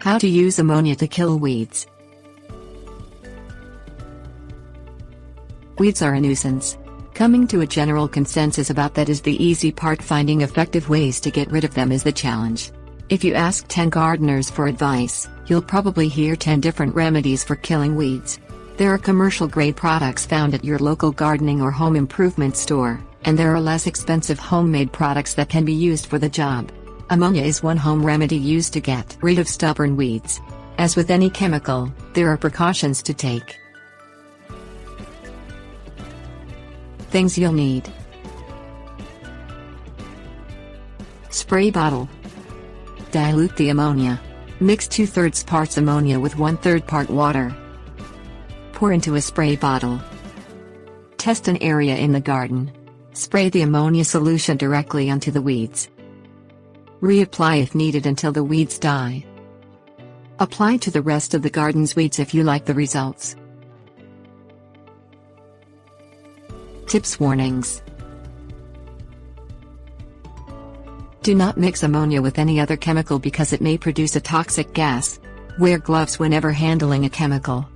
How to use ammonia to kill weeds. Weeds are a nuisance. Coming to a general consensus about that is the easy part. Finding effective ways to get rid of them is the challenge. If you ask 10 gardeners for advice, you'll probably hear 10 different remedies for killing weeds. There are commercial-grade products found at your local gardening or home improvement store, and there are less expensive homemade products that can be used for the job. Ammonia is one home remedy used to get rid of stubborn weeds. As with any chemical, there are precautions to take. Things you'll need: spray bottle. Dilute the ammonia. Mix 2/3 parts ammonia with 1/3 part water. Pour into a spray bottle. Test an area in the garden. Spray the ammonia solution directly onto the weeds. Reapply if needed until the weeds die. Apply to the rest of the garden's weeds if you like the results. Tips. Warnings. Do not mix ammonia with any other chemical because it may produce a toxic gas. Wear gloves whenever handling a chemical.